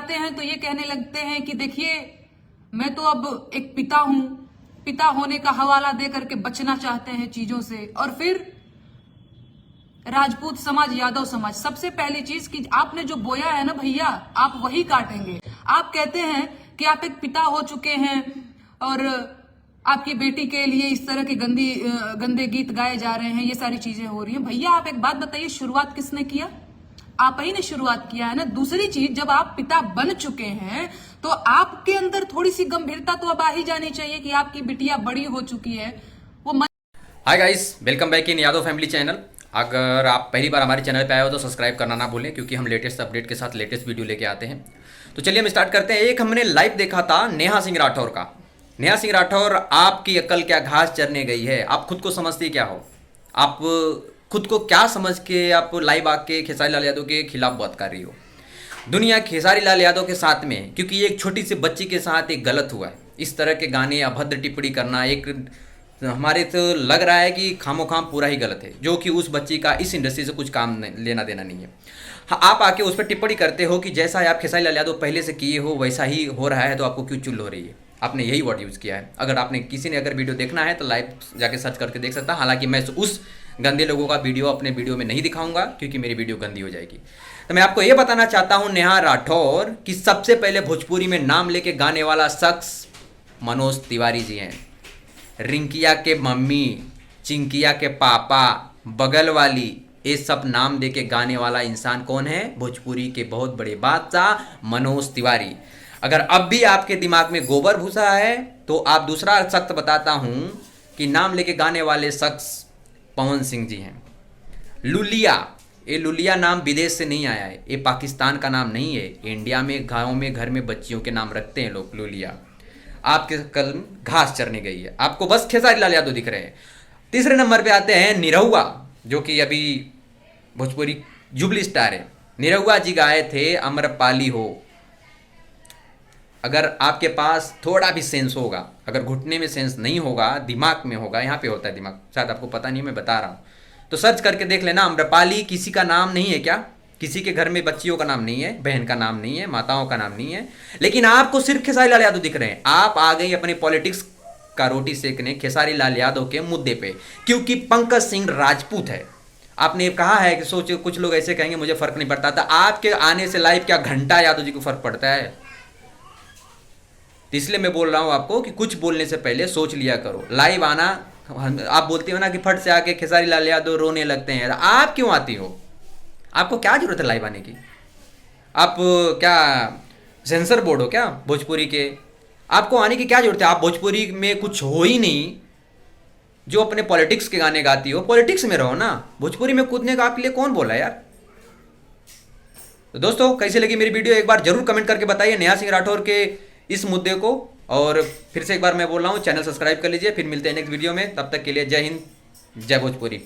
आते हैं तो ये कहने लगते हैं कि देखिए मैं तो अब एक पिता हूं, पिता होने का हवाला दे करके बचना चाहते हैं चीजों से। और फिर राजपूत समाज, यादव समाज, सबसे पहली चीज कि आपने जो बोया है ना भैया, आप वही काटेंगे। आप कहते हैं कि आप एक पिता हो चुके हैं और आपकी बेटी के लिए इस तरह के गंदे गीत गाए जा रहे हैं, ये सारी चीजें हो रही हैं। भैया आप एक बात बताइए, शुरुआत किसने किया? आप ही ने शुरुआत किया है ना। दूसरी चीज, जब आप पिता बन चुके हैं तो आपके अंदर थोड़ी सी गंभीरता तो अब आ ही जानी चाहिए कि आपकी बिटिया बड़ी हो चुकी है। वो hi guys, welcome back in Yadav family channel. अगर आप पहली बार हमारे चैनल पे आए हो तो सब्सक्राइब करना ना भूलें, क्योंकि हम लेटेस्ट अपडेट के साथ लेटेस्ट वीडियो लेके आते हैं। तो चलिए हम स्टार्ट करते हैं। एक हमने लाइव देखा था नेहा सिंह राठौर का। नेहा सिंह राठौर, आपकी अकल क्या घास चरने गई है? आप खुद को समझती क्या हो? आप खुद को क्या समझ के आप लाइव आके खेसारी लाल यादव के खिलाफ बात कर रही हो? दुनिया खेसारी लाल यादव के साथ में है, क्योंकि एक छोटी सी बच्ची के साथ एक गलत हुआ है। इस तरह के गाने, अभद्र टिप्पणी करना एक हमारे तो लग रहा है कि खामोखाम पूरा ही गलत है, जो कि उस बच्ची का इस इंडस्ट्री से कुछ काम लेना देना नहीं है। हाँ, आप आके उस पर टिप्पणी करते हो कि जैसा आप खेसारी लाल यादव पहले से किए हो वैसा ही हो रहा है, तो आपको क्यों चुल हो रही है? आपने यही वर्ड यूज़ किया है। अगर आपने किसी ने अगर वीडियो देखना है तो लाइव जाके सर्च करके देख सकता। हालांकि मैं उस गंदे लोगों का वीडियो अपने वीडियो में नहीं दिखाऊंगा, क्योंकि मेरी वीडियो गंदी हो जाएगी। तो मैं आपको ये बताना चाहता हूँ नेहा राठौर कि सबसे पहले भोजपुरी में नाम लेके गाने वाला शख्स मनोज तिवारी जी हैं। रिंकिया के मम्मी, चिंकिया के पापा, बगल वाली, ये सब नाम दे के गाने वाला इंसान कौन है? भोजपुरी के बहुत बड़े बादशाह मनोज तिवारी। अगर अब भी आपके दिमाग में गोबर घुसा है तो आप दूसरा शख्स बताता हूं कि नाम लेके गाने वाले शख्स पवन सिंह जी हैं। लुलिया, ये लुलिया नाम विदेश से नहीं आया है, ये पाकिस्तान का नाम नहीं है। इंडिया में गाँव में घर में बच्चियों के नाम रखते हैं लोग लुलिया। आपके कलम घास चरने गई है, आपको बस खेसारी लाल यादव दिख रहे हैं। तीसरे नंबर पे आते हैं निरहुआ, जो कि अभी भोजपुरी जुबली स्टार है। निरहुआ जी गाए थे अम्रपाली हो। अगर आपके पास थोड़ा भी सेंस होगा, अगर घुटने में सेंस नहीं होगा, दिमाग में होगा, यहाँ पे होता है दिमाग, शायद आपको पता नहीं, मैं बता रहा हूँ, तो सर्च करके देख लेना। अम्रपाली किसी का नाम नहीं है क्या? किसी के घर में बच्चियों का नाम नहीं है, बहन का नाम नहीं है, माताओं का नाम नहीं है, लेकिन आपको सिर्फ खेसारी लाल यादव दिख रहे हैं। आप आ गई अपने पॉलिटिक्स का रोटी सेकने खेसारी लाल यादव के मुद्दे पे, क्योंकि पंकज सिंह राजपूत है। आपने कहा है कि सोचो, कुछ लोग ऐसे कहेंगे मुझे फर्क नहीं पड़ता था। आपके आने से लाइव क्या घंटा यादव जी को फर्क पड़ता है? तो इसलिए मैं बोल रहा हूं आपको कि कुछ बोलने से पहले सोच लिया करो। लाइव आना, आप बोलते हो ना कि फट से आके खेसारी लाल यादव रोने लगते हैं, आप क्यों आती हो? आपको क्या जरूरत है लाइव आने की? आप क्या सेंसर बोर्ड हो क्या भोजपुरी के? आपको आने की क्या जरूरत है? आप भोजपुरी में कुछ हो ही नहीं, जो अपने पॉलिटिक्स के गाने गाती हो, पॉलिटिक्स में रहो ना। भोजपुरी में कूदने का आपके लिए कौन बोला यार? तो दोस्तों, कैसे लगी मेरी वीडियो एक बार जरूर कमेंट करके बताइए नेहा सिंह राठौर के इस मुद्दे को। और फिर से एक बार मैं बोल रहा हूँ, चैनल सब्सक्राइब कर लीजिए। फिर मिलते हैं नेक्स्ट वीडियो में, तब तक के लिए जय हिंद, जय भोजपुरी।